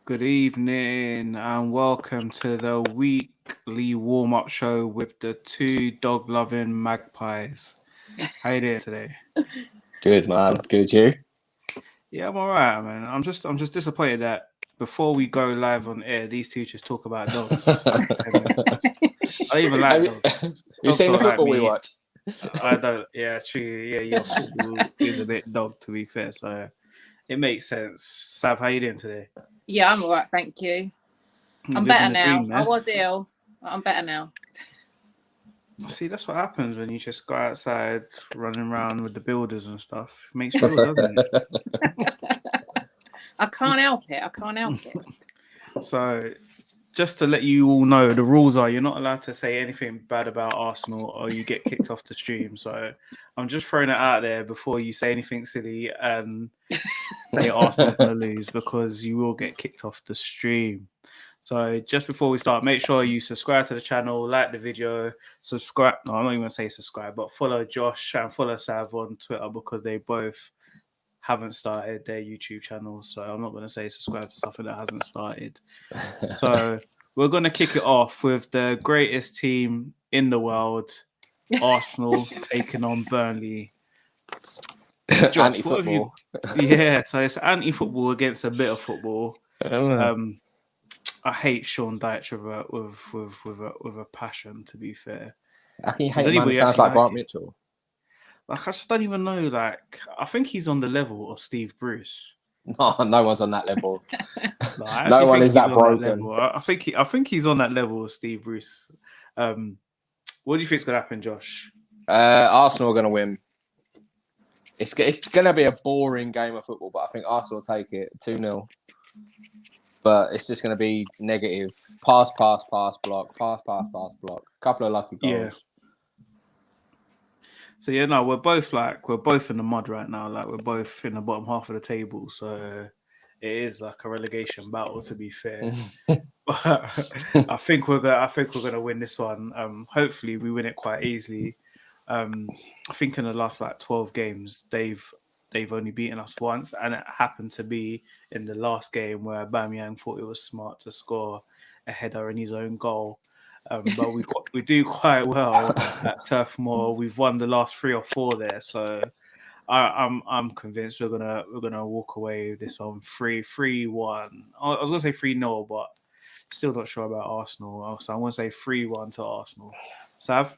Good evening and welcome to the weekly warm-up show with the two dog-loving magpies. How you doing today? Good man, good you. Yeah, I'm alright, man. I'm just disappointed that before we go live on air, these two just talk about dogs for like 10 minutes. I don't even like Have dogs. you Dogs seen the don't like football we me. watch? I don't. Yeah, true. Yeah, your football is a bit dog, to be fair. So it makes sense. Sav, how you doing today? Yeah, I'm all right, thank you. You I'm living better the now. dream, man. I was ill, but I'm better now. See, that's what happens when you just go outside running around with the builders and stuff. It makes you ill, doesn't it? I can't help it. I can't help it. So, just to let you all know, the rules are you're not allowed to say anything bad about Arsenal or you get kicked off the stream. So, I'm just throwing it out there before you say anything silly and say Arsenal are going to lose because you will get kicked off the stream. So just before we start, make sure you subscribe to the channel, like the video, subscribe. No, I'm not even going to say subscribe, but follow Josh and follow Sav on Twitter because they both haven't started their YouTube channels. So I'm not going to say subscribe to something that hasn't started. So we're going to kick it off with the greatest team in the world, Arsenal, taking on Burnley. Josh, Anti-football. Yeah, so it's anti-football against a bit of football. I hate Sean Dyche with a passion. To be fair, I can hate man. It sounds like Grant Mitchell. Like I just don't even know. Like I think he's on the level of Steve Bruce. No one's on that level. Like, no one is that broken. I think he's on that level of Steve Bruce. What do you think's gonna happen, Josh? Arsenal are gonna win. It's gonna be a boring game of football, but I think Arsenal will take it 2-0. But it's just going to be negative. Pass, block. Pass, block. Couple of lucky goals. Yeah. So, yeah, no, we're both in the mud right now. Like, we're both in the bottom half of the table. So, it is like a relegation battle, to be fair. But I think we're going to win this one. Hopefully, we win it quite easily. I think in the last, 12 games, they've only beaten us once, and it happened to be in the last game where Aubameyang thought it was smart to score a header in his own goal. But we do quite well at Turf Moor. We've won the last 3 or 4 there, so I'm convinced we're gonna walk away with this one 3-1. I was gonna say 3-0, but still not sure about Arsenal. So I'm gonna say 3-1 to Arsenal. Sav?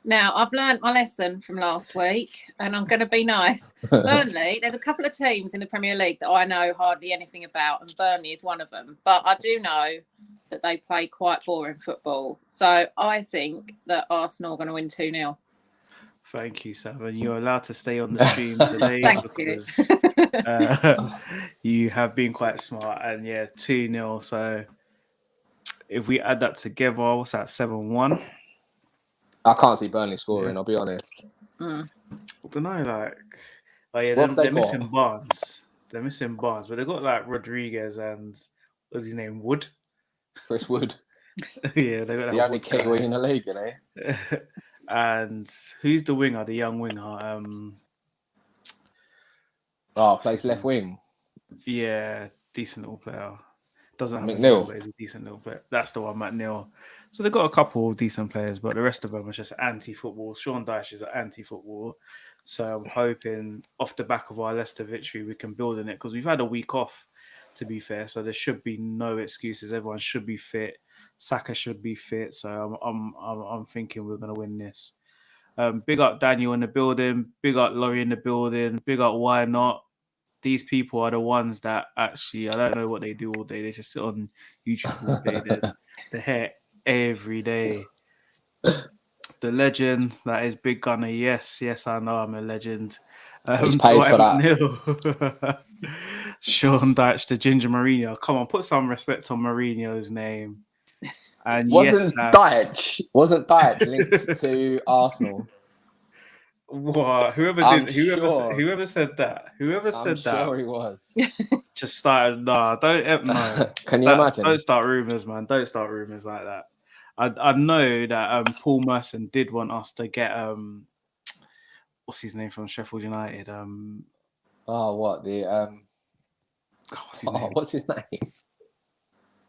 Now, I've learned my lesson from last week, and I'm going to be nice. Burnley, there's a couple of teams in the Premier League that I know hardly anything about, and Burnley is one of them. But I do know that they play quite boring football. So I think that Arsenal are going to win 2-0. Thank you, Sam. And you're allowed to stay on the stream today because you have been quite smart. And yeah, 2-0. So if we add that together, what's that, 7-1? I can't see Burnley scoring, I'll be honest. I don't know, they're missing Barnes. They're missing Barnes, but they've got Rodriguez and what's his name? Wood? Chris Wood. Yeah, they got the only Kiwi in the league, you know. And who's the winger, the young winger? Plays left wing. Yeah, decent little player. Doesn't have McNeil, but he's a decent little player. That's the one, McNeil. So they've got a couple of decent players, but the rest of them are just anti-football. Sean Dyche is anti-football. So I'm hoping off the back of our Leicester victory, we can build on it because we've had a week off, to be fair. So there should be no excuses. Everyone should be fit. Saka should be fit. So I'm thinking we're going to win this. Big up Daniel in the building. Big up Laurie in the building. Big up Why Not. These people are the ones that actually, I don't know what they do all day. They just sit on YouTube all day. They're here every day. The legend that is Big Gunner. Yes, I know I'm a legend. He's paid for that. Sean Dyche, the Ginger Mourinho. Come on, put some respect on Mourinho's name. And wasn't Dyche linked to Arsenal? What? Whoever said that? I'm sure he was. Just started. No. Can you imagine? Don't start rumors, man. Don't start rumors like that. I know that Paul Merson did want us to get what's his name from Sheffield United? God, what's his name? What's his name?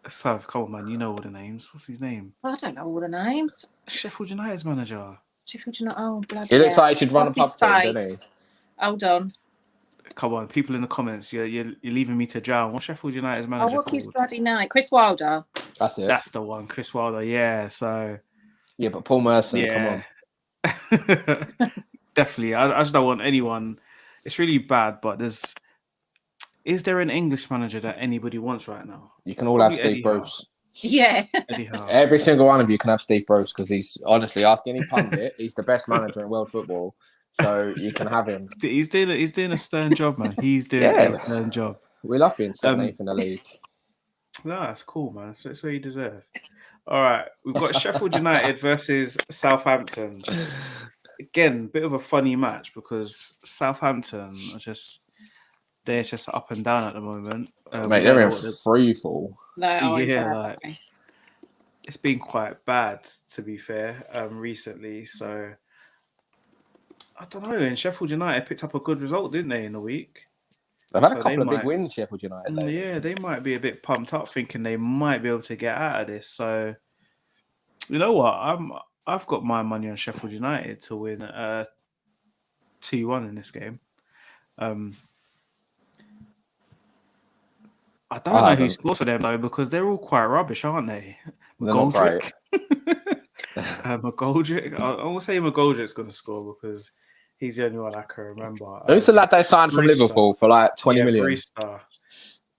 Sav, come on, man. You know all the names. What's his name? I don't know all the names. Sheffield United's manager. Sheffield United. Oh, bloody He looks hell. like he should run What's a pub his team, doesn't he? face? Hold on. Come on, people in the comments. You're leaving me to drown. What's Sheffield United's Oh, manager what's his called? bloody name? Chris Wilder. That's it. That's the one, Chris Wilder. Yeah. So Yeah, but Paul Merson, come yeah, on. definitely. I just don't want anyone. It's really bad, but is there an English manager that anybody wants right now? You can all have Probably Steve Eddie Howe. Bruce. Yeah. Eddie Howe. Every single one of you can have Steve Bruce because he's honestly, ask any pundit, he's the best manager in world football. So you can have him. He's doing a stern job, man. He's doing Yeah. a stern job. We love being 17th in the league. No, that's cool, man. So it's what you deserve. All right, we've got Sheffield United versus Southampton. Again, bit of a funny match because Southampton they're just up and down at the moment. Mate, they're in free fall. No, Yeah, it's been quite bad to be fair. Recently, so I don't know. And Sheffield United picked up a good result, didn't they, in the week? They've had So a couple they of big might- wins, Sheffield United. Though. Yeah, they might be a bit pumped up, thinking they might be able to get out of this. So, you know what? I've got my money on Sheffield United to win 2-1 in this game. I don't know who scores for them though, because they're all quite rubbish, aren't they? They're not great. McGoldrick. I will say McGoldrick's going to score because he's the only one I can remember. Who's the lad they signed from Brewster. Liverpool for like 20 million?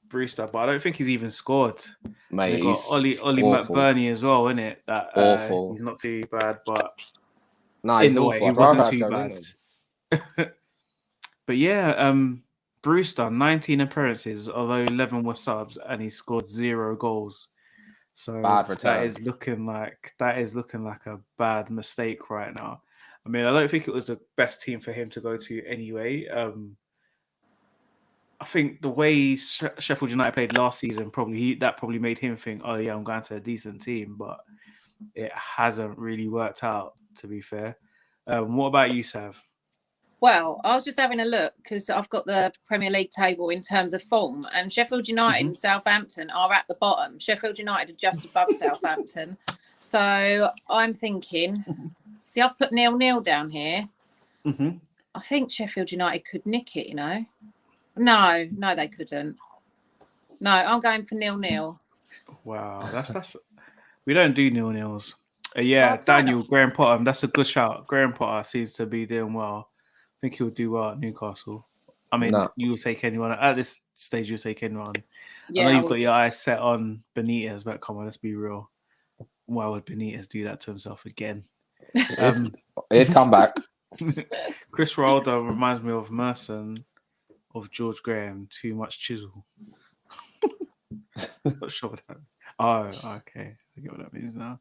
Brewster, but I don't think he's even scored. Mate, They got he's Ollie awful. McBurney as well, isn't it? That Awful. He's not too bad, but No, he's in the way, awful. he I'd rather wasn't have too Joe bad. Williams. But yeah, Brewster, 19 appearances, although 11 were subs, and he scored 0 goals. So Bad return. that is looking like a bad mistake right now. I mean, I don't think it was the best team for him to go to anyway. I think the way Sheffield United played last season probably made him think, oh yeah, I'm going to a decent team, but it hasn't really worked out, to be fair. What about you, Sav? Well, I was just having a look because I've got the Premier League table in terms of form, and Sheffield United and Southampton are at the bottom. Sheffield United are just above Southampton. So I'm thinking, see, I've put 0-0 down here. Mm-hmm. I think Sheffield United could nick it, you know. No, they couldn't. No, I'm going for 0-0. Wow, that's we don't do 0-0s. Yeah, Oh, Daniel, Graham Potter, that's a good shout. Graham Potter seems to be doing well. I think he'll do well at Newcastle. I mean, you'll take anyone at this stage. You'll take anyone. Yeah, I know you've got your eyes set on Benitez, but come on, let's be real. Why would Benitez do that to himself again? He'd come back. Chris Wilder reminds me of Merson, of George Graham. Too much chisel. Not sure what that. Oh, okay. I get what that means now.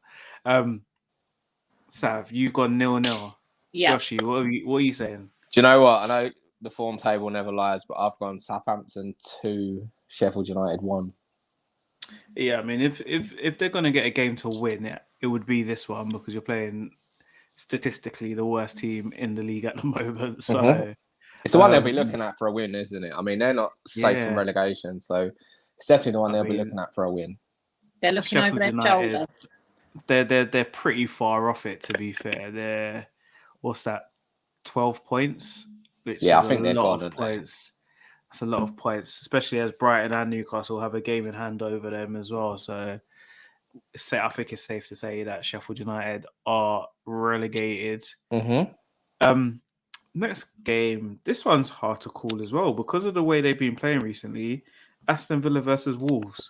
Sav, you've got 0-0. Yeah. Joshy, what are you saying? Do you know what? I know the form table never lies, but I've gone Southampton 2, Sheffield United 1. Yeah, I mean, if they're going to get a game to win, it would be this one because you're playing statistically the worst team in the league at the moment. So it's the one they'll be looking at for a win, isn't it? I mean, they're not safe from relegation, so it's definitely the one they'll be looking at for a win. They're looking Sheffield over their shoulders. They're pretty far off it, to be fair. They're, what's that, 12 points? Which I think they're lot of points. That's a lot of points, especially as Brighton and Newcastle have a game in hand over them as well. So I think it's safe to say that Sheffield United are relegated. Next game, this one's hard to call as well because of the way they've been playing recently. Aston Villa versus Wolves.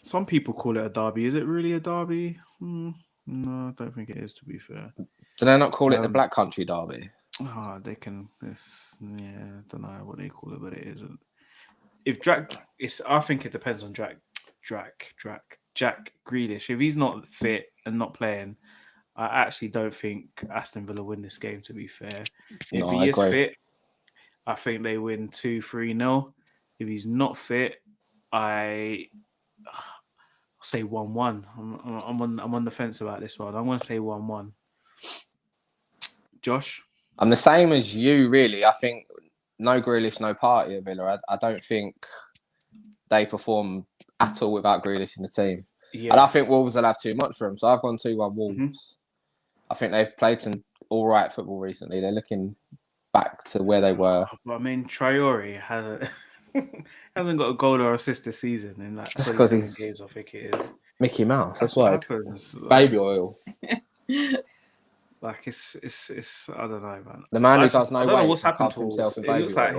Some people call it a derby. Is it really a derby? No, I don't think it is, to be fair. Do they not call it the Black Country Derby? Oh, they can. I don't know what they call it, but it isn't. If I think it depends on Jack Grealish. If he's not fit and not playing, I actually don't think Aston Villa win this game, to be fair. If he is fit, I think they win 2-3-0. If he's not fit, I'll say 1-1. I'm on the fence about this one. I'm going to say 1-1. Josh? I'm the same as you, really. I think no Grealish, no party at Villa. I don't think they perform at all without Grealish in the team. Yeah. And I think Wolves will have too much for them. So I've gone 2-1 Wolves. I think they've played some all right football recently. They're looking back to where they were. But I mean, Traore hasn't got a goal or assist this season in like That's because 27 he's games, I think it is. Mickey Mouse. That's what why. happens. Baby oil. Like it's I don't know, man. The man who I does no don't know weight what's happened cups to himself Wolves. in It baby looks like oil.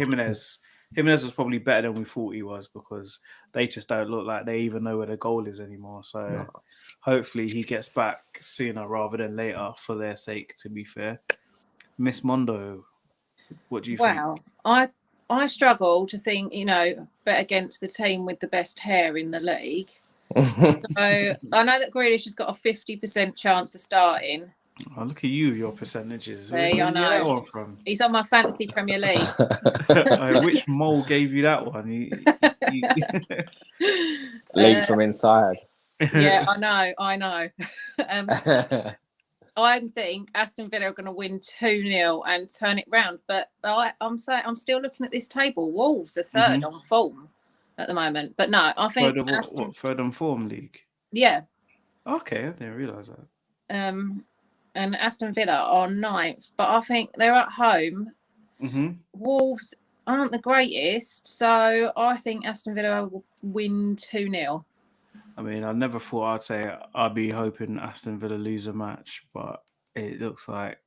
Jimenez was probably better than we thought he was because they just don't look like they even know where the goal is anymore. So hopefully he gets back sooner rather than later for their sake, to be fair. Miss Mondo, what do you think? Well, I struggle to think, bet against the team with the best hair in the league. So I know that Grealish has got a 50% chance of starting. Oh, look at you, your percentages. Where I did you get know. that one from? He's on my fantasy Premier League. Which mole gave you that one? Leaked from inside. Yeah, I know. I think Aston Villa are going to win 2-0 and turn it round. But I'm still looking at this table. Wolves are third on form at the moment. But no, I think third on form league. Yeah. Okay, I didn't realise that. And Aston Villa are 9th, but I think they're at home. Wolves aren't the greatest, so I think Aston Villa will win 2-0. I mean, I never thought I'd say I'd be hoping Aston Villa lose a match, but it looks like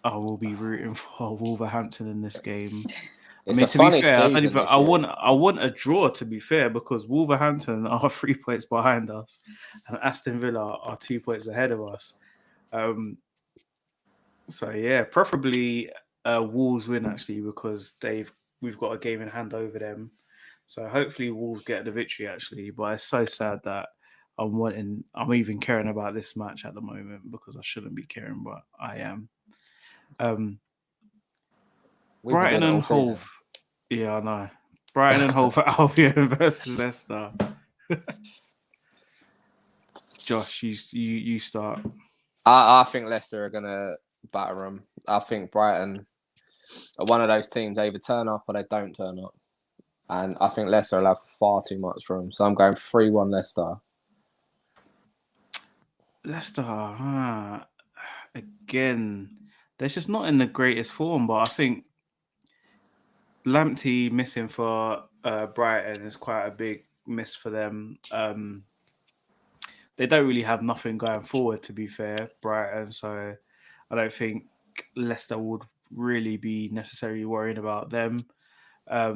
I will be rooting for Wolverhampton in this game. It's I mean, a to funny be fair, season I want a draw, to be fair, because Wolverhampton are 3 points behind us, and Aston Villa are 2 points ahead of us. So yeah, preferably Wolves win actually because we've got a game in hand over them. So hopefully Wolves get the victory actually. But it's so sad that I'm even caring about this match at the moment because I shouldn't be caring, but I am. Brighton and Hove. Yeah, I know. Brighton and Hove Albion versus Leicester. Josh, you start. I think Leicester are gonna batter them. I think Brighton are one of those teams. They either turn up or they don't turn up, and I think Leicester will have far too much for them. So I'm going 3-1 Leicester. Leicester, again, they're just not in the greatest form. But I think Lamptey missing for Brighton is quite a big miss for them. They don't really have nothing going forward, to be fair, Brighton. So I don't think Leicester would really be necessarily worried about them. I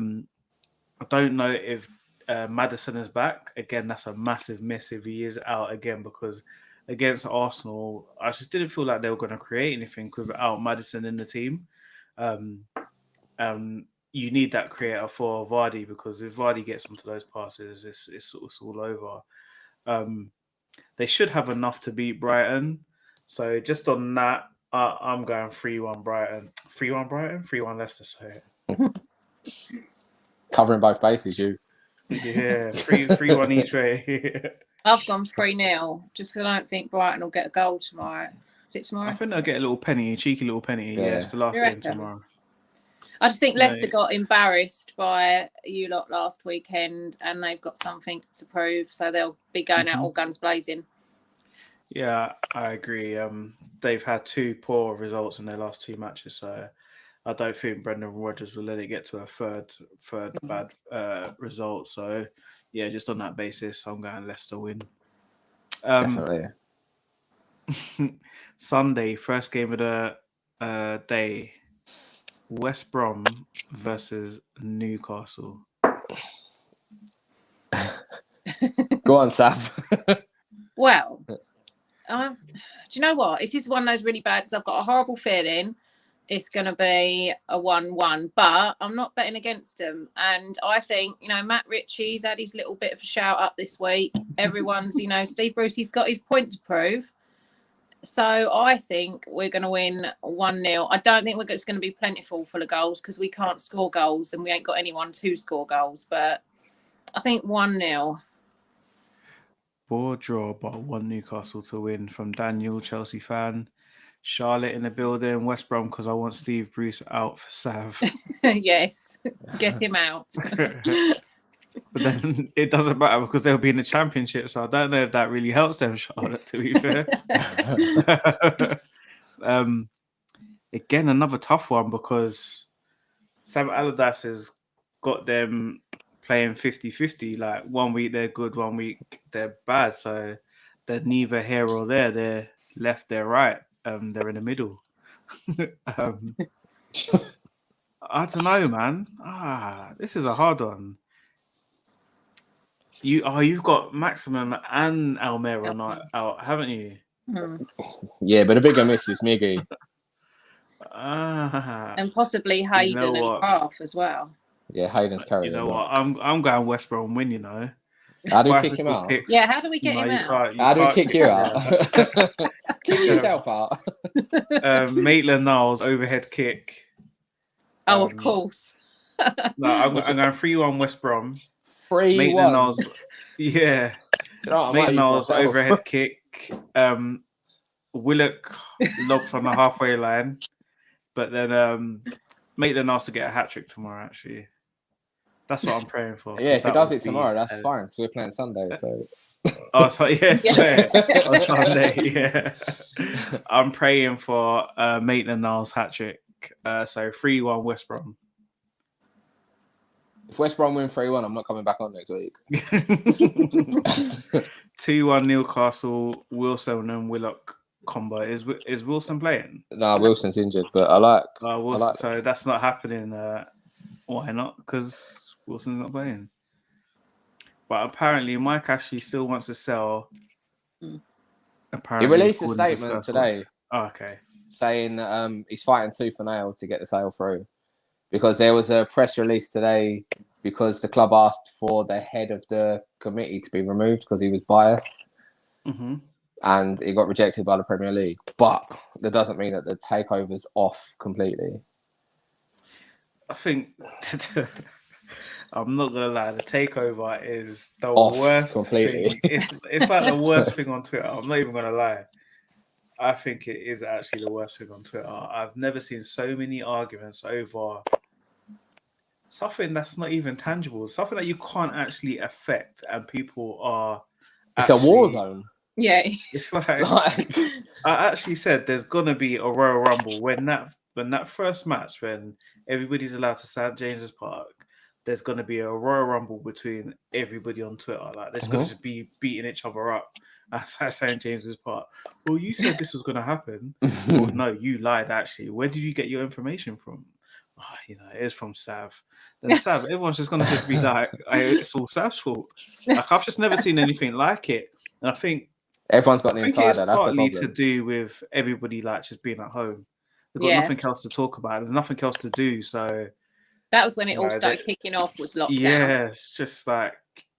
don't know if Maddison is back. Again, that's a massive miss if he is out again because against Arsenal, I just didn't feel like they were going to create anything without Maddison in the team. You need that creator for Vardy because if Vardy gets onto those passes, it's all over. They should have enough to beat Brighton. So just on that, I'm going 3-1 Brighton. 3-1 Brighton? 3-1 Leicester, sorry. Covering both bases, you. Yeah, 3-1 each way. I've gone 3-0, just because I don't think Brighton will get a goal tomorrow. Is it tomorrow? I think they'll get a little penny, a cheeky little penny. Yeah, it's the last game tomorrow. I just think Leicester got embarrassed by you lot last weekend and they've got something to prove, so they'll be going out all guns blazing. Yeah, I agree. They've had 2 poor results in their last 2 matches, so I don't think Brendan Rodgers will let it get to a third bad result. So, yeah, just on that basis, I'm going Leicester win. Definitely. Sunday, first game of the day, West Brom versus Newcastle. Go on, Sav. Well, do you know what? This is one of those really bad because I've got a horrible feeling it's going to be a 1-1, but I'm not betting against them. And I think, Matt Ritchie's had his little bit of a shout up this week. Everyone's, Steve Bruce, he's got his point to prove. So I think we're going to win 1-0. I don't think it's going to be plentiful full of goals because we can't score goals and we ain't got anyone to score goals. But I think 1-0. Poor draw, but 1 Newcastle to win from Daniel, Chelsea fan. Charlotte in the building. West Brom because I want Steve Bruce out for Sav. Yes, get him out. But then it doesn't matter because they'll be in the Championship. So I don't know if that really helps them, Charlotte, to be fair. Again, another tough one because Sam Allardyce has got them playing 50-50. Like 1 week they're good, 1 week they're bad. So they're neither here or there. They're left, they're right. They're in the middle. I don't know, man. This is a hard one. You've got Maximum and Almera not out, haven't you? Yeah, but the bigger miss is Miggy. And possibly Hayden and Graf as well. Yeah, Hayden's carrying. You know what? I'm going West Brom win. You know. How do we kick him out? Yeah, how do we get him out? How do we kick you out? Kick yourself out. Maitland-Niles overhead kick. Oh, of course. No, I'm going 3-1 West Brom. 3-1. Maitland-Niles, yeah. Maitland-Niles overhead kick. Willock lob from the halfway line, but then Maitland-Niles to get a hat trick tomorrow. Actually, that's what I'm praying for. Yeah, if he does it tomorrow, that's fine. So we're playing Sunday. So. Oh, so yeah, on Sunday. Yeah, I'm praying for Maitland-Niles hat trick. So 3-1 West Brom. If West Brom win 3-1, I'm not coming back on next week. 2-1 Newcastle. Wilson and Willock combo. Is Wilson playing? No, Wilson's injured, but I like. So that's not happening. Why not? Because Wilson's not playing. But apparently, Mike Ashley still wants to sell. He Apparently, released a statement today. Oh, okay. Saying that he's fighting tooth and nail to get the sale through, because there was a press release today because the club asked for the head of the committee to be removed because he was biased. Mm-hmm. And it got rejected by the Premier League. But that doesn't mean that the takeover's off completely. I think I'm not gonna lie, the takeover is the off worst completely. thing. It's like the worst thing on Twitter. I'm not even gonna lie. I think it is actually the worst thing on Twitter. I've never seen so many arguments over something that's not even tangible, something that you can't actually affect, and people are. It's a war zone. Yeah, it's like I actually said there's gonna be a Royal Rumble when that first match when everybody's allowed to St James's Park. There's gonna be a Royal Rumble between everybody on Twitter. Like they're just gonna just be beating each other up at St James's Park. Well, you said this was gonna happen. Well, no, you lied. Actually, where did you get your information from? Oh, it is from Sav. Then Sav, everyone's just gonna be like, it's all Sav's fault. Like I've just never seen anything like it, and I think. Everyone's got the insider. It's That's partly the to do with everybody like just being at home. They've got nothing else to talk about. There's nothing else to do. So that was when it all started kicking off. Was lockdown. Yeah, it's just like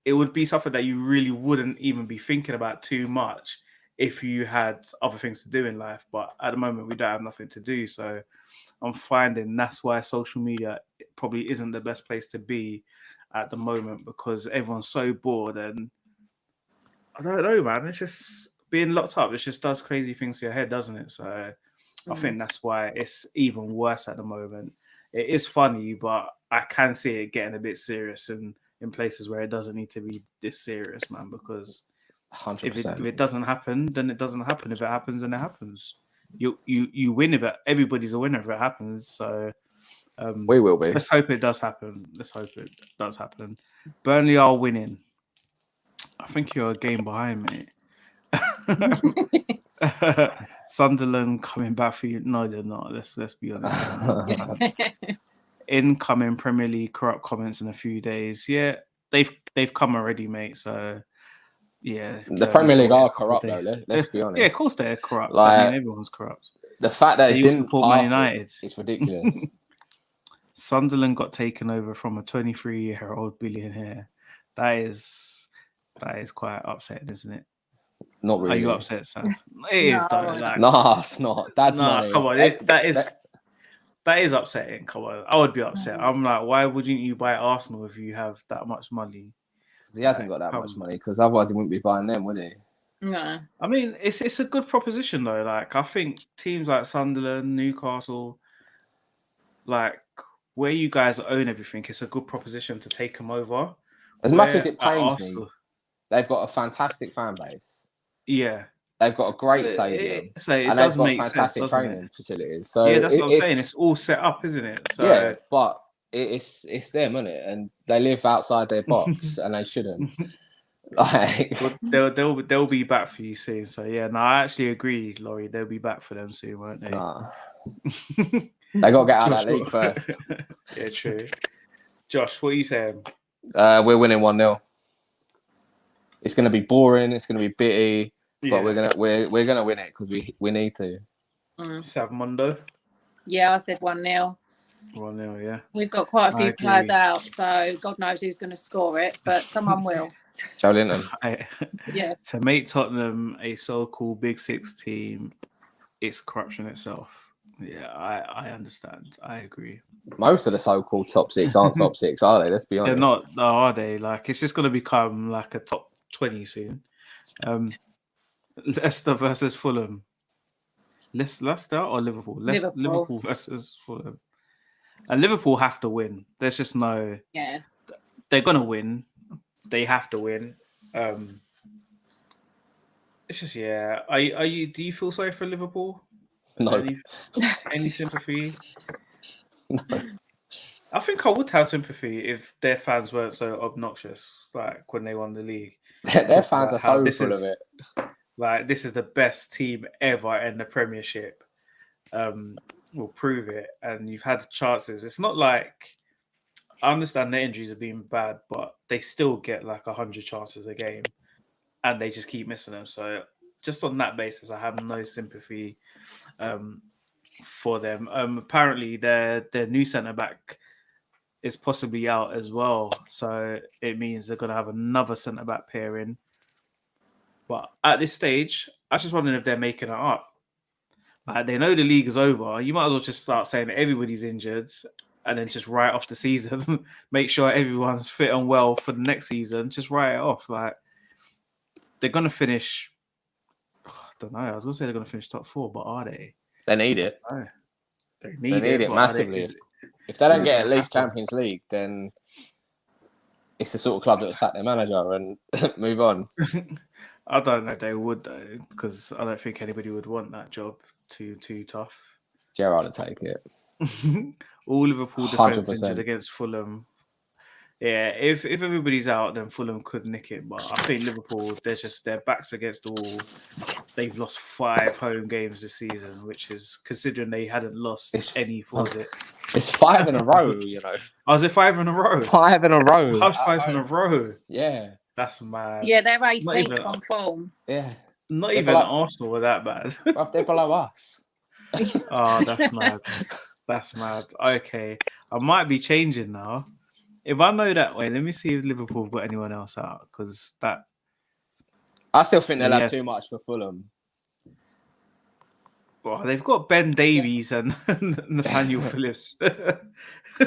it would be something that you really wouldn't even be thinking about too much if you had other things to do in life. But at the moment, we don't have nothing to do. So I'm finding that's why social media probably isn't the best place to be at the moment because everyone's so bored and. I don't know, man. It's just being locked up. It just does crazy things to your head, doesn't it? So I think that's why it's even worse at the moment. It is funny, but I can see it getting a bit serious in places where it doesn't need to be this serious, man. Because 100%. if it doesn't happen, then it doesn't happen. If it happens, then it happens. You win if it. Everybody's a winner if it happens. So we will be. Let's hope it does happen. Burnley are winning. I think you're a game behind, mate. Sunderland coming back for you. No, they're not. Let's be honest. Incoming Premier League corrupt comments in a few days. Yeah, they've come already, mate. So yeah, the Premier League are corrupt though. Let's be honest. Yeah, of course they're corrupt. Like, I mean, everyone's corrupt. The fact that they didn't support Man United, it's ridiculous. Sunderland got taken over from a 23-year-old billionaire. That is quite upsetting, isn't it? Not really. Are you upset, Sam? It is, though. Like, no, it's not. That's money. Come on, that is upsetting. Come on, I would be upset. I'm like, why wouldn't you buy Arsenal if you have that much money? He hasn't got that much money because otherwise he wouldn't be buying them, would he? No. I mean, it's a good proposition though. Like I think teams like Sunderland, Newcastle, like where you guys own everything, it's a good proposition to take them over. As much as Where it at pains me, Arsenal, they've got a fantastic fan base. yeah. They've got a So great stadium, so it and they've does got make sense, fantastic doesn't it? training facilities. So Yeah, that's what I'm saying. It's it's all set up, isn't it? yeah, So but it's them, isn't it? And they live outside their box, and they shouldn't. Like, well, they'll be back for you soon. So yeah, no, I actually agree, Laurie. They'll be back for them soon, won't they? nah, they got to get out of that league first. Yeah, true. Josh, what are you saying? We're winning 1-0. It's going to be boring. It's going to be bitty, Yeah. but we're gonna win it because we need to. Savmondo. Yeah, I said 1-0. 1-0, yeah. We've got quite a I few agree. players out, so God knows who's going to score it, but someone will. Joe Linton. Yeah. To make Tottenham a so-called Big Six team, it's corruption itself. Yeah, I understand. I agree. Most of the so-called top six aren't top six, are they? Let's be honest. They're not, are they? Like, it's just going to become like a top 20 soon. Leicester versus Fulham. Leicester or Liverpool? Liverpool versus Fulham. And Liverpool have to win. There's just no... Yeah. They're going to win. They have to win. It's just, yeah. Are you? Do you feel sorry for Liverpool? No. Any sympathy? No. I think I would have sympathy if their fans weren't so obnoxious, like when they won the league. Their fans are so full of it. Like, this is the best team ever in the Premiership. Will prove it. And you've had chances. It's not like... I understand their injuries have been bad, but they still get like 100 chances a game. And they just keep missing them. So just on that basis, I have no sympathy for them. Apparently, their new centre-back is possibly out as well. So it means they're going to have another centre-back pairing. But at this stage, I was just wondering if they're making it up. Like, they know the league is over. You might as well just start saying that everybody's injured and then just write off the season. Make sure everyone's fit and well for the next season. Just write it off. Like, they're going to finish... I don't know. I was going to say they're going to finish top 4, but are they? They need it. No. They need it massively. If they don't get at least Champions League, then it's the sort of club that will sack their manager and move on. I don't know if they would, though, because I don't think anybody would want that job. Too tough. Gerrard will take it. All Liverpool defence 100%. injured against Fulham. Yeah, if everybody's out, then Fulham could nick it. But I think Liverpool, they're just their backs against the wall. They've lost 5 home games this season, which is considering they hadn't lost any for it. It's 5 in a row, you know. Oh, is it 5 in a row? 5 in a row. How's 5 in a row? Yeah. That's mad. Yeah, they're 18th on form. Yeah. Not even Arsenal were that bad. Well, they're below us. Oh, that's mad. That's mad. Okay. I might be changing now. If I know that way, let me see if Liverpool have got anyone else out. Because that... I still think they'll have too much for Fulham. Well, they've got Ben Davies and Nathaniel Phillips.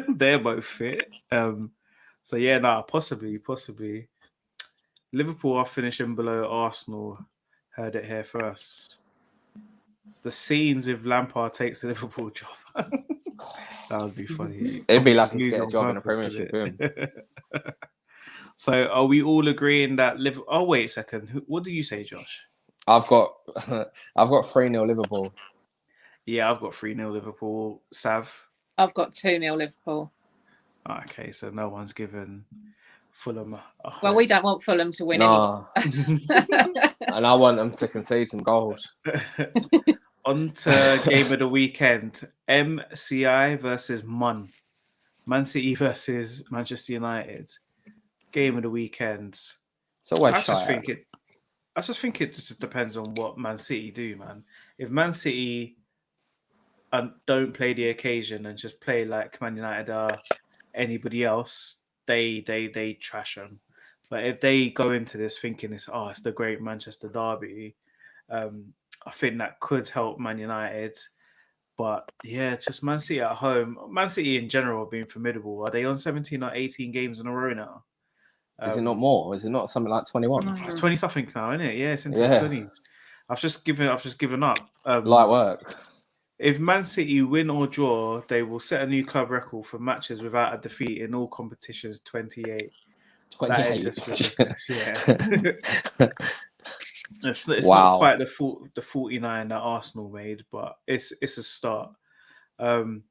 They're both fit. So, yeah, possibly. Liverpool are finishing below Arsenal. Heard it here first. The scenes if Lampard takes the Liverpool job. That would be funny. It'd be lucky to get a job in a Premiership. So, are we all agreeing that Liverpool? Oh, wait a second. What do you say, Josh? I've got 3-0 Liverpool. Yeah, I've got 3-0 Liverpool. Sav? I've got 2-0 Liverpool. Okay, so no one's given Fulham a well, we don't want Fulham to win anyway. And I want them to concede some goals. On to game of the weekend. MCI versus Man City versus Manchester United. Game of the weekend. It's always I just think it just depends on what Man City do, man. If Man City don't play the occasion and just play like Man United are anybody else, they trash them. But if they go into this thinking it's the great Manchester derby, I think that could help Man United. But yeah, it's just Man City at home. Man City in general have been formidable. Are they on 17 or 18 games in a row now? Is it not more? Is it not something like 21? It's 20 something now, isn't it? Yeah, it's into the 20s. I've just given up. Light work. If Man City win or draw, they will set a new club record for matches without a defeat in all competitions. 28. 28. That is just ridiculous. Yeah. It's Wow. not quite the 49 that Arsenal made, but it's a start. Man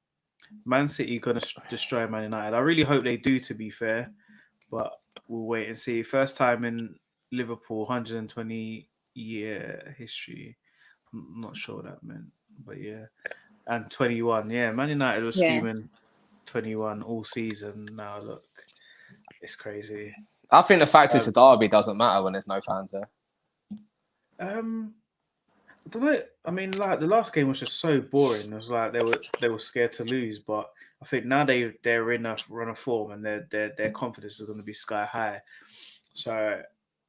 City gonna destroy Man United. I really hope they do, to be fair, but we'll wait and see. First time in Liverpool 120-year history. I'm not sure what that meant, but yeah. And 21, yeah. Man United was streaming 21 all season. Now look, it's crazy. I think the fact it's a derby doesn't matter when there's no fans there. I don't know. I mean, like the last game was just so boring. It was like they were scared to lose, but I think now they're in a run of form and their confidence is going to be sky high. So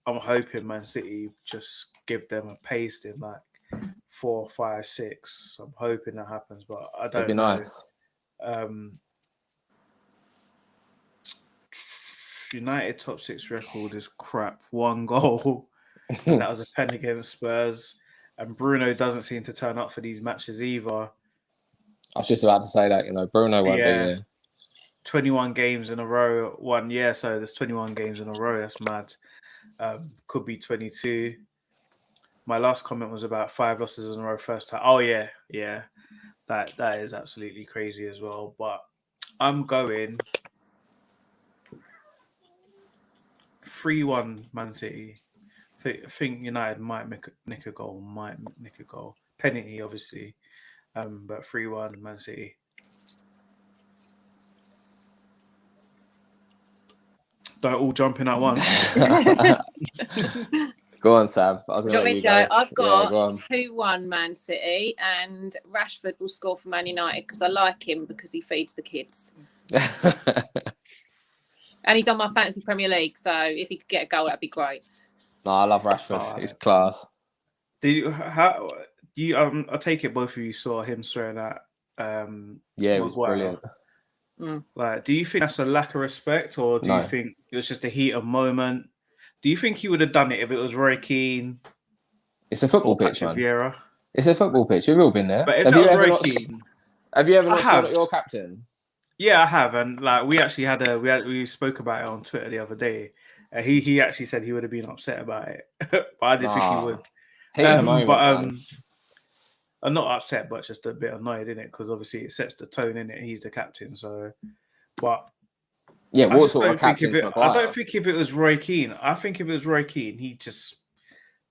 I'm hoping Man City just give them a pasting like 4, 5, 6. I'm hoping that happens, but I don't know. It'd be nice. United top 6 record is crap. 1 goal. And that was a pen against Spurs. And Bruno doesn't seem to turn up for these matches either. I was just about to say that, Bruno won't be there. 21 games in a row. So there's 21 games in a row. That's mad. Could be 22. My last comment was about 5 losses in a row first time. Oh, yeah. That is absolutely crazy as well. But I'm going 3-1 Man City. I think United might nick a goal. Penalty, obviously. But 3-1 Man City. Don't all jump in at once. Go on, Sam. Do you want me to go? I've got 2-1 Man City, and Rashford will score for Man United because I like him because he feeds the kids. And he's on my fantasy Premier League, so if he could get a goal, that'd be great. No, I love Rashford. He's class. I take it both of you saw him swearing at it was brilliant. Like, do you think that's a lack of respect, or do you think it was just a heat of moment? Do you think he would have done it if it was Roy Keane? It's a football pitch, man. Vieira? It's a football pitch. We've all been there. But have you ever not sworn at your captain? Yeah, I have, and like we actually we spoke about it on Twitter the other day. He actually said he would have been upset about it, but I didn't think he would. I'm not upset, but just a bit annoyed, innit? Because obviously it sets the tone, innit? He's the captain, so. But yeah, what sort of captain? I don't think if it was Roy Keane, he just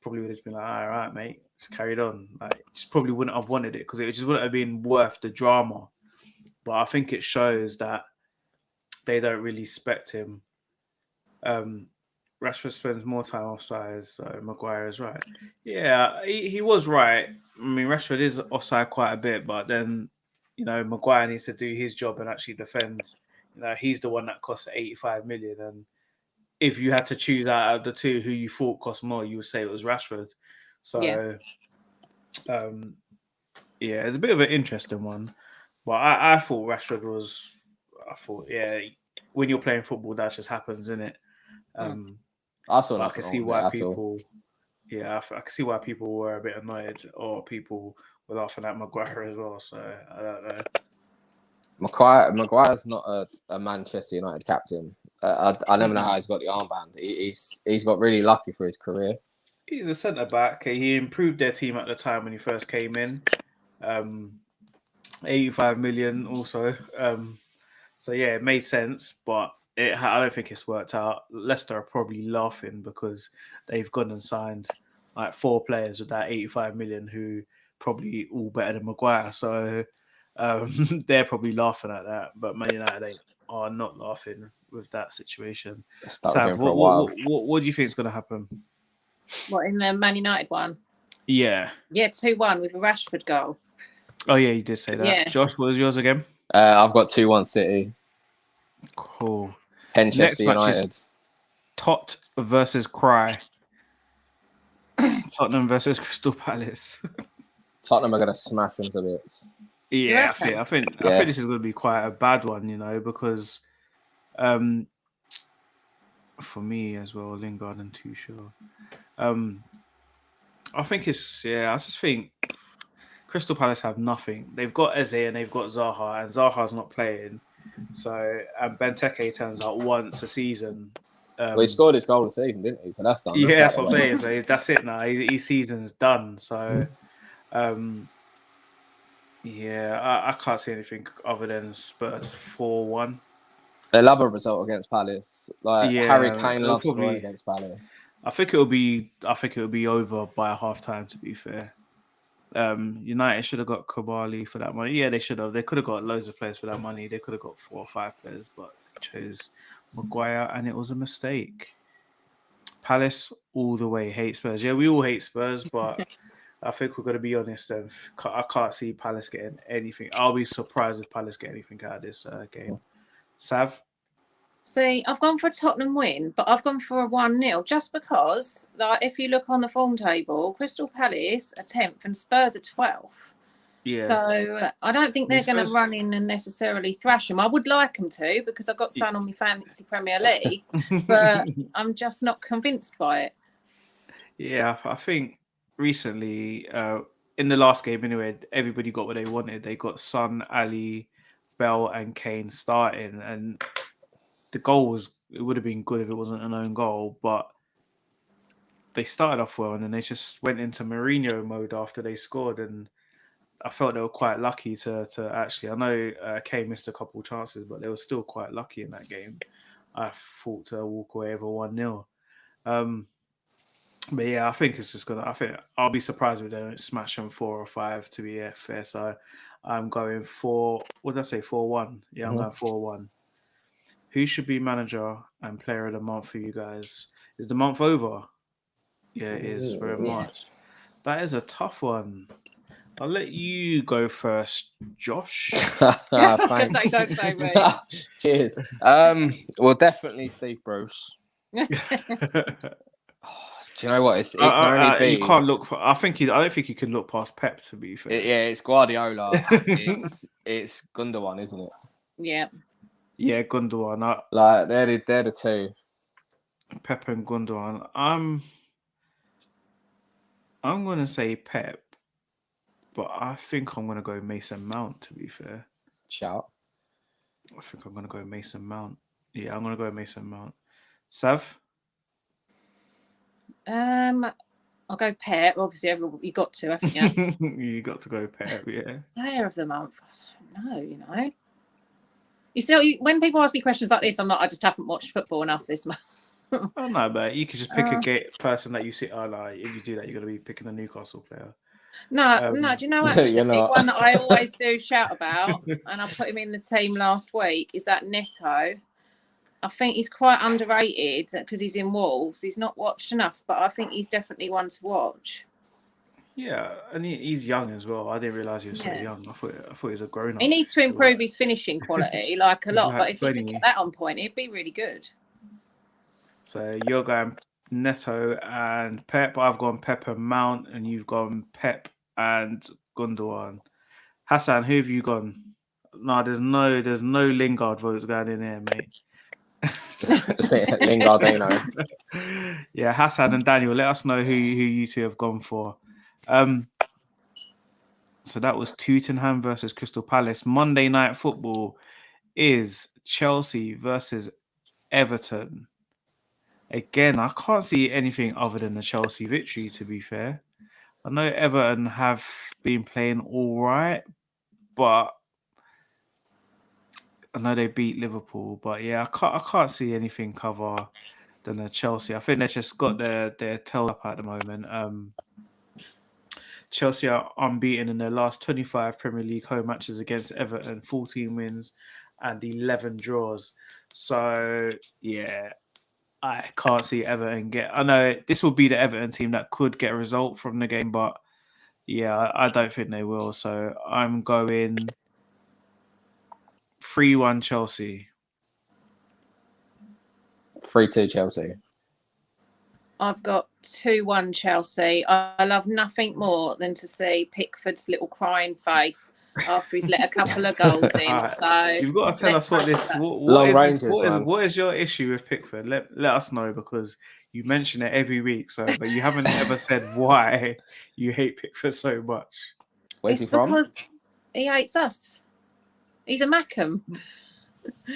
probably would have been like, all right, mate, just carried on. Like, just probably wouldn't have wanted it because it just wouldn't have been worth the drama. But I think it shows that they don't really respect him. Rashford spends more time offside, so Maguire is right. Yeah, he was right. I mean, Rashford is offside quite a bit, but then, Maguire needs to do his job and actually defend. He's the one that cost 85 million. And if you had to choose out of the two who you thought cost more, you would say it was Rashford. So, it's a bit of an interesting one. But I thought Rashford was... when you're playing football, that just happens, innit? I can see why people... Yeah, I can see why people were a bit annoyed, or people were laughing at Maguire as well. So I don't know. Maguire's not a Manchester United captain. I never know how he's got the armband. He's got really lucky for his career. He's a centre back. He improved their team at the time when he first came in. 85 million also. So yeah, it made sense, but I don't think it's worked out. Leicester are probably laughing because they've gone and signed like 4 players with that 85 million who probably all better than Maguire. So they're probably laughing at that. But Man United are not laughing with that situation. Sam, what do you think is going to happen? What, in the Man United one? Yeah. Yeah, 2-1 with a Rashford goal. Oh, yeah, you did say that. Yeah. Josh, what was yours again? I've got 2-1 City. Cool. Manchester United. Tot versus Cry. Tottenham versus Crystal Palace. Tottenham are going to smash them to bits. Yeah, I think this is going to be quite a bad one, because For me as well, Lingard and Tuchel. I think I just think Crystal Palace have nothing. They've got Eze and they've got Zaha, and Zaha's not playing. So Benteke turns out once a season. Well, he scored his goal this season, didn't he? So that's done. Yeah, That's that's what I'm saying. So that's it now. His season's done. So, I can't see anything other than Spurs 4-1. They love a result against Palace. Like Harry Kane it'll loves scoring against Palace. I think it'll be over by half time. To be fair, United should have got Koulibaly for that money. Yeah, they should have. They could have got loads of players for that money. They could have got 4 or 5 players, but they chose Maguire, and it was a mistake. Palace all the way hate Spurs. Yeah, we all hate Spurs, but I think we're going to be honest. And I can't see Palace getting anything. I'll be surprised if Palace get anything out of this game. Sav? See, I've gone for a Tottenham win, but I've gone for a 1-0 just because, like, if you look on the form table, Crystal Palace are 10th and Spurs are 12th. Yeah. So I don't think they're going to run in and necessarily thrash them. I would like them to because I've got Son on my fantasy Premier League, but I'm just not convinced by it. Yeah, I think recently, in the last game anyway, everybody got what they wanted. They got Son, Ali, Bell, and Kane starting, and the goal it would have been good if it wasn't an own goal, but they started off well and then they just went into Mourinho mode after they scored, and I felt they were quite lucky to actually. I know Kane missed a couple of chances, but they were still quite lucky in that game. I thought to walk away with a 1-0. But yeah, I think it's just gonna. I think I'll be surprised if they don't smash them 4 or 5. To be fair, so I'm going for. What did I say? 4-1. Yeah, I'm going 4-1. Who should be manager and player of the month for you guys? Is the month over? Yeah, it is. We're in March. That is a tough one. I'll let you go first, Josh. Thanks. Don't say me. Cheers. Well, definitely Steve Bruce. Do you know what? It can only be. You can't look. I don't think you can look past Pep. To be fair, it's Guardiola. it's Gundogan, isn't it? Yeah. Yeah, Gundogan. Like they're the two. Pep and Gundogan. I'm gonna say Pep, but I think I'm gonna go Mason Mount. To be fair, shout. I think I'm gonna go Mason Mount. Yeah, I'm gonna go Mason Mount. Sav? I'll go Pep. Obviously, you got to, haven't you? You got to go Pep, yeah. Player of the month. I don't know. You still, when people ask me questions like this, I'm like, I just haven't watched football enough this month. Oh no, but you could just pick a person that you see. Like if you do that, you're gonna be picking a Newcastle player. No. Do you know actually one that I always do shout about, and I put him in the team last week, is that Neto. I think he's quite underrated because he's in Wolves. He's not watched enough, but I think he's definitely one to watch. Yeah, and he's young as well. I didn't realise he was so young. I thought he was a grown-up. He needs to improve his finishing quality, like a lot. But if he could get that on point, it'd be really good. So you're going Neto and Pep. I've gone Pep and Mount, and you've gone Pep and Gundogan. Hassan, who have you gone? No, there's no Lingard votes going in here, mate. Lingardino. Yeah, Hassan and Daniel, let us know who you two have gone for. So that was Tottenham versus Crystal Palace. Monday Night Football is Chelsea versus Everton. Again, I can't see anything other than the Chelsea victory, to be fair. I know Everton have been playing all right, but I know they beat Liverpool, but yeah, I can't see anything other than the Chelsea. I think they just got their tail up at the moment. Chelsea are unbeaten in their last 25 Premier League home matches against Everton, 14 wins and 11 draws. So yeah, I can't see Everton I know this will be the Everton team that could get a result from the game, but yeah, I don't think they will. So I'm going 3-1 Chelsea. 3-2 Chelsea. I've got 2-1 Chelsea. I love nothing more than to see Pickford's little crying face after he's let a couple of goals in. Alright, So you've got to tell let's us what hope this. that- What is ranges, this? man. What is your issue with Pickford? Let us know, because you mention it every week. So, but you haven't ever said why you hate Pickford so much. Where's It's he from? because he hates us. He's a Mackham.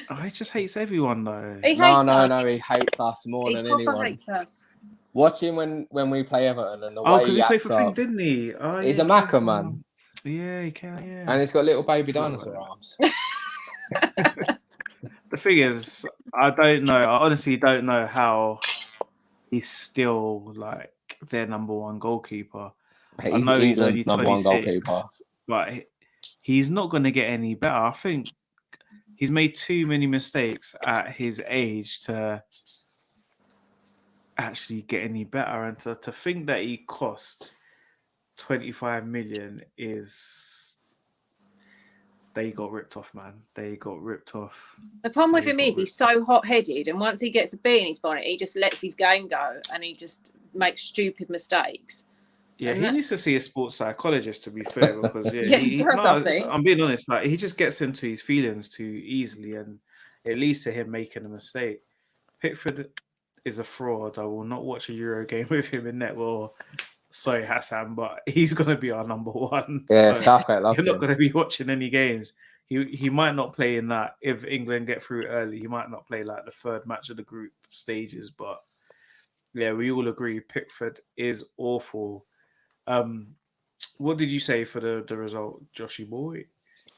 Oh, he just hates everyone though. He hates No, us. he hates us more He than proper anyone. hates us. Watch him when we play Everton and the Oh, way because he he played acts for Thing, up. didn't he? Oh, He's yeah, a Macca, man. Yeah, he can. Yeah. And he's got little baby Forgot dinosaur about arms. The thing is, I don't know. I honestly don't know how he's still like their number one goalkeeper. I He's know he's only England's number one 26, goalkeeper. but he's not going to get any better. I think he's made too many mistakes at his age to actually get any better. And to think that he cost 25 million is... They got ripped off, man. They got ripped off. The problem with They him got is he's so hot-headed, and once he gets a bee in his bonnet, he just lets his game go, and he just makes stupid mistakes. Yeah, And he needs to that's- see a sports psychologist, to be fair, because Yeah, he he's does, I not. think. I'm being honest, like he just gets into his feelings too easily, and it leads to him making a mistake. Pickford is a fraud. I will not watch a Euro game with him in net. Well, sorry, Hassan, but he's gonna be our number one. Yeah, So Southgate loves you're not him. gonna be watching any games. He might not play in that if England get through early. He might not play like the third match of the group stages, but yeah, we all agree Pickford is awful. What did you say for the result, Joshy boy?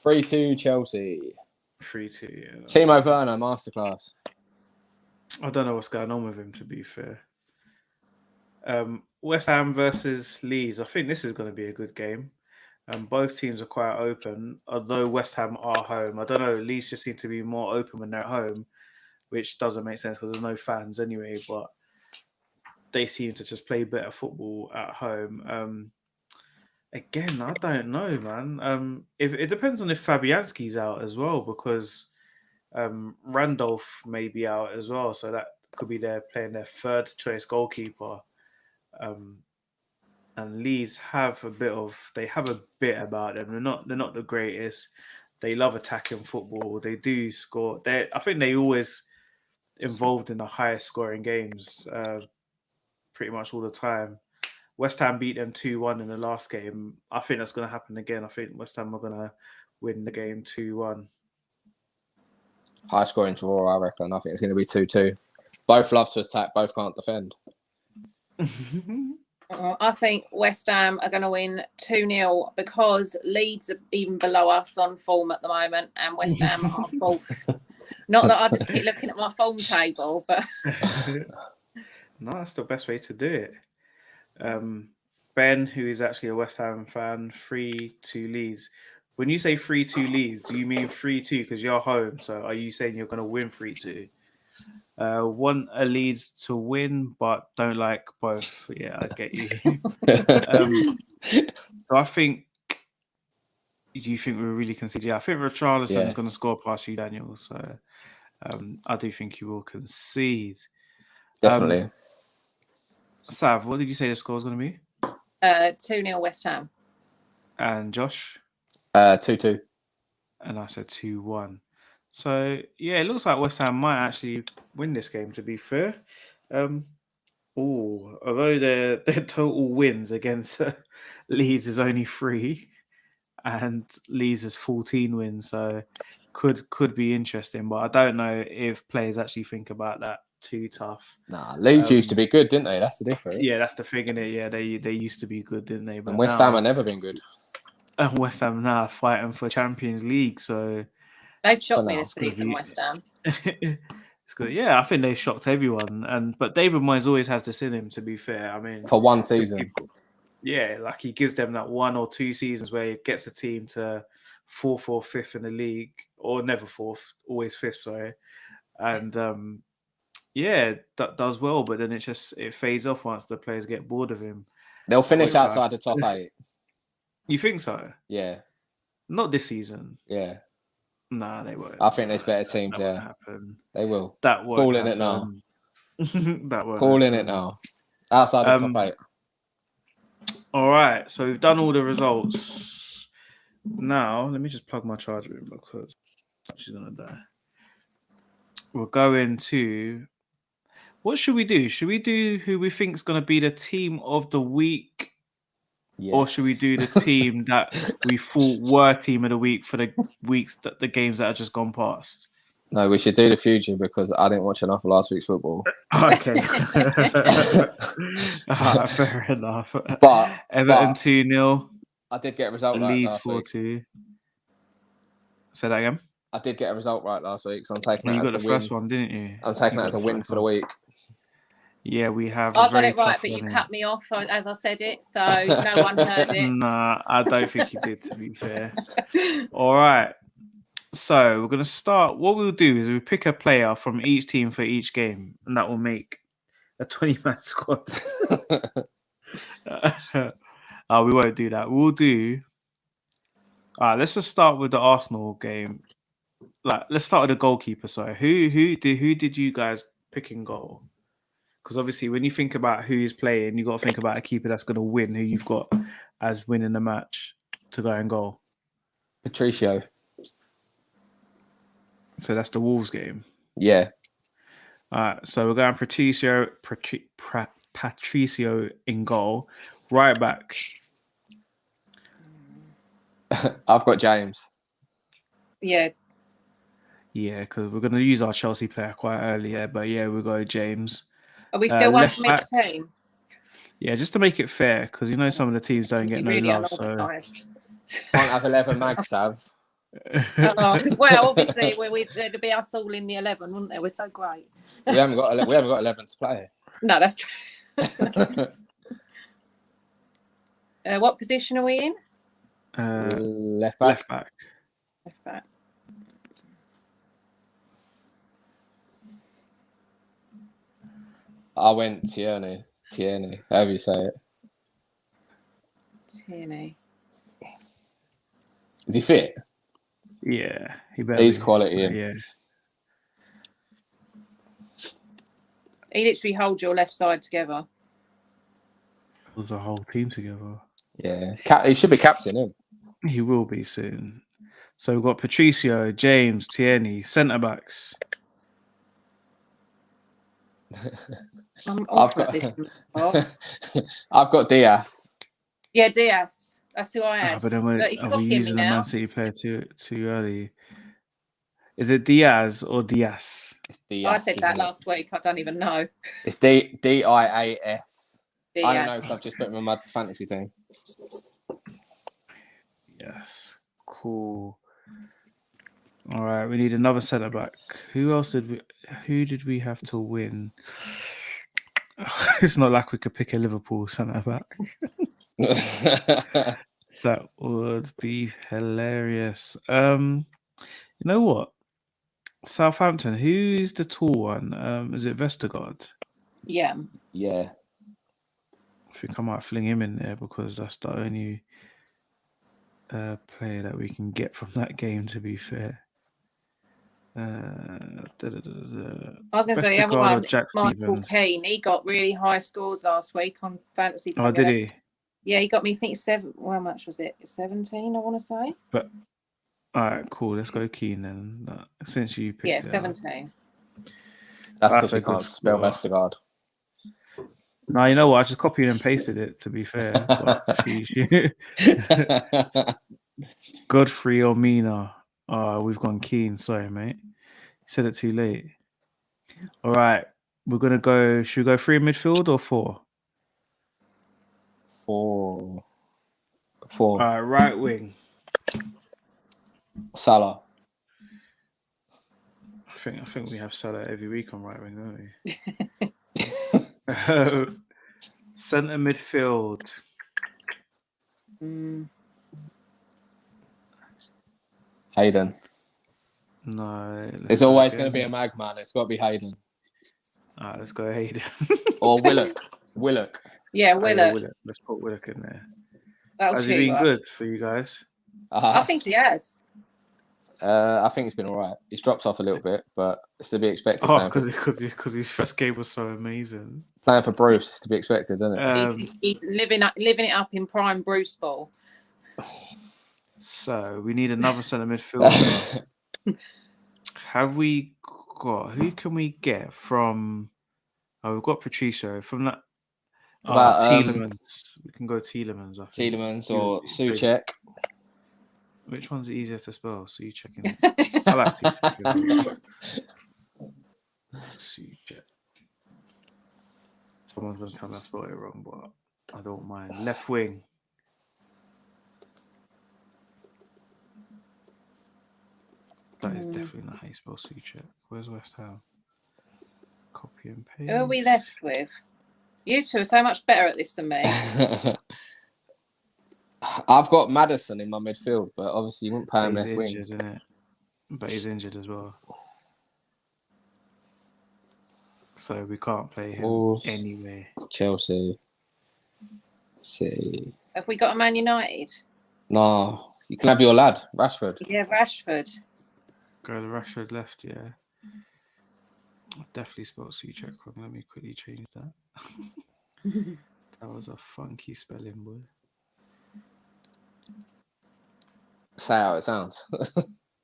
3-2 Chelsea. 3-2. Yeah. Timo Werner, masterclass. I don't know what's going on with him, to be fair. West Ham versus Leeds. I think this is going to be a good game. Both teams are quite open, although West Ham are home. I don't know. Leeds just seem to be more open when they're at home, which doesn't make sense because there's no fans anyway. But they seem to just play better football at home. Again, I don't know, man. If it depends on if Fabianski's out as well, because Randolph may be out as well, so that could be playing their third choice goalkeeper. And Leeds have a bit about them. They're not the greatest. They love attacking football. They do score. I think they always involved in the highest scoring games, pretty much all the time. West Ham beat them 2-1 in the last game. I think that's going to happen again. I think West Ham are going to win the game 2-1. High scoring draw, I reckon. I think it's going to be 2-2. Both love to attack, both can't defend. I think West Ham are going to win 2-0 because Leeds are even below us on form at the moment, and West Ham are fourth. Not that I just keep looking at my form table, but No, that's the best way to do it. Ben, who is actually a West Ham fan, 3-2 Leeds. When you say 3-2 Leeds, do you mean 3-2 because you're home? So are you saying you're going to win 3-2? Want a Leeds to win, but don't like both. Yeah, I get you. So I think. Do you think we really concede? Yeah, I think Richarlison's going to score past you, Daniel. So I do think you will concede. Definitely. Sav, what did you say the score is going to be? 2-0 West Ham. And Josh? 2-2. And I said 2-1. So, yeah, it looks like West Ham might actually win this game, to be fair. Although their total wins against Leeds is only 3 and Leeds is 14 wins, so could be interesting. But I don't know if players actually think about that too tough. Nah, Leeds used to be good, didn't they? That's the difference. Yeah, that's the thing, innit? Yeah, they used to be good, didn't they? But and West Ham have never been good. And West Ham now fighting for Champions League, so they've shocked me this season, West Ham. It's good. Yeah, I think they shocked everyone. But David Moyes always has this in him, to be fair. I mean, for one season. Yeah, like he gives them that 1 or 2 seasons where he gets a team to 4th or 5th in the league, or never 4th, always 5th, sorry. And that does well, but then it fades off once the players get bored of him. They'll finish outside the top 8. You think so? Yeah. Not this season. Yeah. Nah, they won't. I think there's better teams there. Happen. They will. That won't Calling happen. it now. That won't Calling happen. it now. Outside the top 8. All right, so we've done all the results. Now, let me just plug my charger in because she's gonna die. We're going to. What should we do? Should we do who we think is gonna be the team of the week, or should we Yes. do the team that we thought were team of the week for the weeks that the games that have just gone past? No, we should do the future because I didn't watch enough of last week's football. Okay. Fair enough. But Everton 2-0. I did get a result right Leeds last week. 4-2. Say that again. I did get a result right last week, so I'm taking You that got as the a win. first one, didn't you? I'm taking You that as got a the win first for the one. week. Yeah, we have. I got it right, but you cut me off as I said it, so no one heard it. Nah, I don't think you did, to be fair. All right. So we're going to start. What we'll do is we'll pick a player from each team for each game, and that will make a 20-man squad. We won't do that. We'll do. All right, let's just start with the Arsenal game. Let's start with the goalkeeper. So, who did you guys pick in goal? Because obviously, when you think about who is playing, you got to think about a keeper that's going to win. Who you've got as winning the match to go and goal. Patricio. So that's the Wolves game. Yeah. All right, so we're going Patricio in goal. Right back. I've got James. Yeah. Yeah, because we're going to use our Chelsea player quite early. Yeah, but yeah, we'll go James. Are we still one left from each back. team? Yeah, just to make it fair, because you know some of the teams don't get no Really love. So unorganised. Can't have 11 mags, Sav. Well, obviously, there'd be us all in the 11, wouldn't there? We're so great. We haven't got 11 to play. No, that's true. What position are we in? Left back. left back. Left back. I went Tierney, however you say it. Tierney. Is he fit? Yeah, He's quality. Yeah. He literally holds your left side together. Holds the whole team together. Yeah, he should be captain. Him. He will be soon. So we've got Patricio, James, Tierney, centre backs. I've got I've got Diaz. Yeah, Diaz. That's who I had. But then He's are we copying me using the now. Man City player too early? Is it Diaz or Diaz? It's Diaz. I said that last week. I don't even know. It's Dias. Diaz. I don't know because I've just put him on my fantasy team. Yes. Cool. All right, we need another centre back. Who did we have to win? It's not like we could pick a Liverpool centre back. That would be hilarious. You know what? Southampton, who's the tall one? Is it Vestergaard? Yeah. Yeah. I think I might fling him in there because that's the only player that we can get from that game, to be fair. I was going to say the other one, Michael Keane. He got really high scores last week on fantasy. Oh, did he? Yeah, he got me. I think how much was it? 17, I want to say. But all right, cool. Let's go Keane then. Since you picked it 17. That's because you can't spell Vestergaard. No, you know what? I just copied and pasted it. To be fair, Godfrey or Mina. We've gone Keane. Sorry, mate. You said it too late. All right, we're gonna go. Should we go 3 midfield or 4? 4. All right, right wing. Salah. I think we have Salah every week on right wing, don't we? Centre midfield. Hayden. No. It's always going to be a mag man. It's got to be Hayden. All right, let's go Hayden. Or Willock. Yeah, Willock. Let's put Willock in there. Has he been good for you guys? I think he has. I think it's been all right. He's dropped off a little bit, but it's to be expected. Oh, because his first game was so amazing. Playing for Bruce is to be expected, isn't it? He's living it up in prime Bruce ball. So we need another centre midfielder. Have we got? Who can we get from? Oh, we've got Patricio from that. About Tielemans. We can go Tielemans. I think. Tielemans or Souček. Which one's easier to spell? Souček. I like Souček. Souček. Someone's going to tell me I spelled it wrong, but I don't mind. Left wing. That is definitely not how you spell Souček. Where's West Ham? Copy and paste. Who are we left with? You two are so much better at this than me. I've got Maddison in my midfield, but obviously you wouldn't pay him left injured, wing. Isn't it? But he's injured as well. So we can't play him anyway. Chelsea. See. Have we got a Man United? No. You can have your lad, Rashford. Yeah, Rashford. Go to Rashford left, yeah. I definitely spelled Souček wrong. Let me quickly change that. That was a funky spelling, boy. Say how it sounds.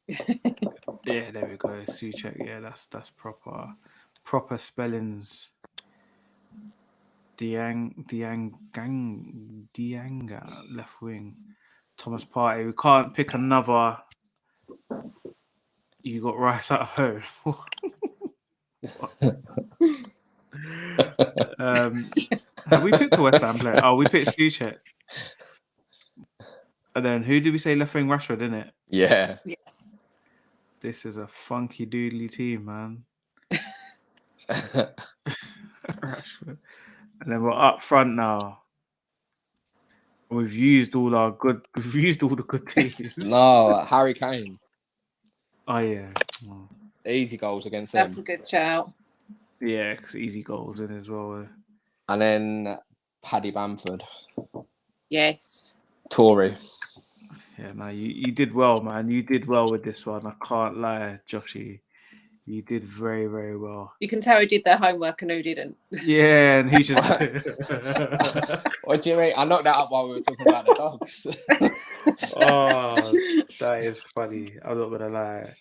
Yeah, there we go. Souček, yeah, that's proper spellings. Dianga left wing. Thomas Partey. We can't pick another. You got Rice at home. Have we picked a West Ham player? Oh, we picked Souček. And then who did we say left wing? Rashford, isn't it? Yeah. This is a funky doodly team, man. Rashford. And then we're up front now. We've used all the good teams. No, Harry Kane. Oh yeah. Easy goals against That's them. a good shout. Yeah, because easy goals in as well. And then Paddy Bamford. Yes. Tory. Yeah, no, you did well, man. You did well with this one. I can't lie, Joshy. You did very, very well. You can tell who did their homework and who didn't. Yeah, and he just... What do you mean? I knocked that up while we were talking about the dogs. Oh, that is funny. I'm not going to lie.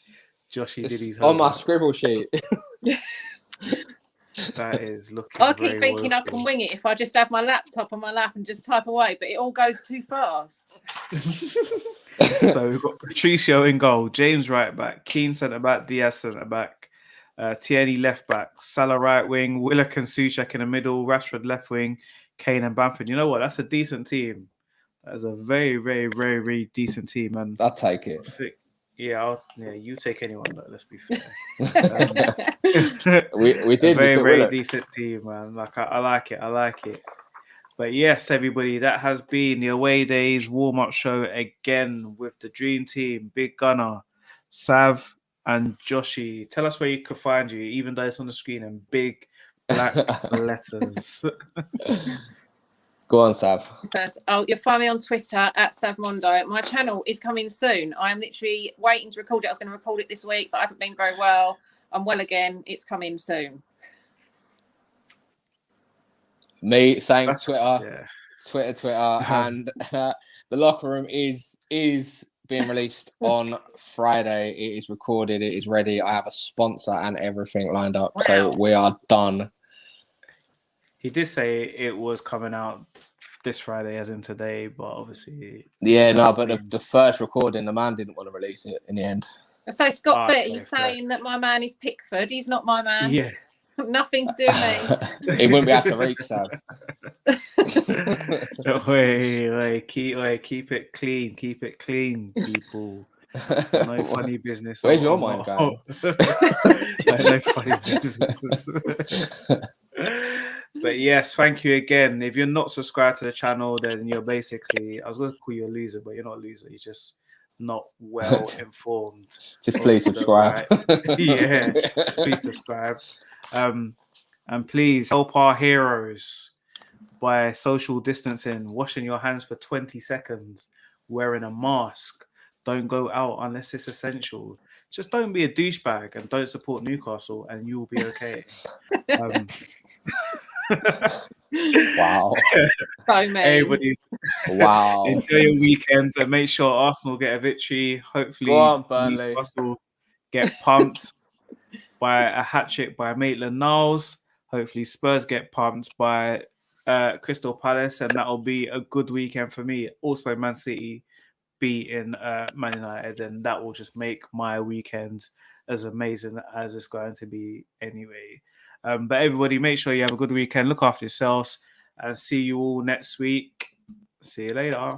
Joshy did his on my homework. scribble sheet. That is looking I keep very thinking I woeful. can wing it if I just have my laptop on my lap and just type away, but it all goes too fast. So we've got Patricio in goal, James right back, Keane centre back, Diaz centre back, Tierney left back, Salah right wing, Willock and Souček in the middle, Rashford left wing, Kane and Bamford. You know what? That's a decent team. That's a very, very, very, very decent team. And I'll take it. yeah, you take anyone. Though, let's be fair. We did. A very, we very decent team, man. Like I like it. I like it. But yes, everybody, that has been the Away Days warm-up show again with the Dream Team, Big Gunner, Sav and Joshy. Tell us where you can find you, even though it's on the screen in big black letters. Go on, Sav. You'll find me on Twitter at SavMondo. My channel is coming soon. I am literally waiting to record it. I was going to record it this week, but I haven't been very well. I'm well again. It's coming soon. Me saying That's- Twitter, yeah. Twitter, and the locker room is being released on Friday. It is recorded. It is ready. I have a sponsor and everything lined up, so we are done. He did say it was coming out this Friday, as in today, but obviously... Yeah, no, but the first recording, the man didn't want to release it in the end. So Scott Okay, Betty's saying that my man is Pickford. He's not my man. Yeah. Nothing's doing me. He wouldn't be able to reach, Sav. Wait, keep it clean. Keep it clean, people. No funny business. Where's your mind going? No funny business. But yes, thank you again. If you're not subscribed to the channel, then you're basically, I was going to call you a loser, but you're not a loser. You're just not well informed. Just please subscribe. Yeah, just please subscribe. And please help our heroes by social distancing, washing your hands for 20 seconds, wearing a mask. Don't go out unless it's essential. Just don't be a douchebag and don't support Newcastle, and you will be okay. Wow. So mean. Wow. Enjoy your weekend and make sure Arsenal get a victory. Hopefully, Go on, Burnley. Newcastle get pumped by a hat trick by Maitland-Niles. Hopefully, Spurs get pumped by Crystal Palace, and that'll be a good weekend for me. Also, Man City beating Man United, and that will just make my weekend as amazing as it's going to be anyway. But everybody, make sure you have a good weekend. Look after yourselves, and see you all next week. See you later.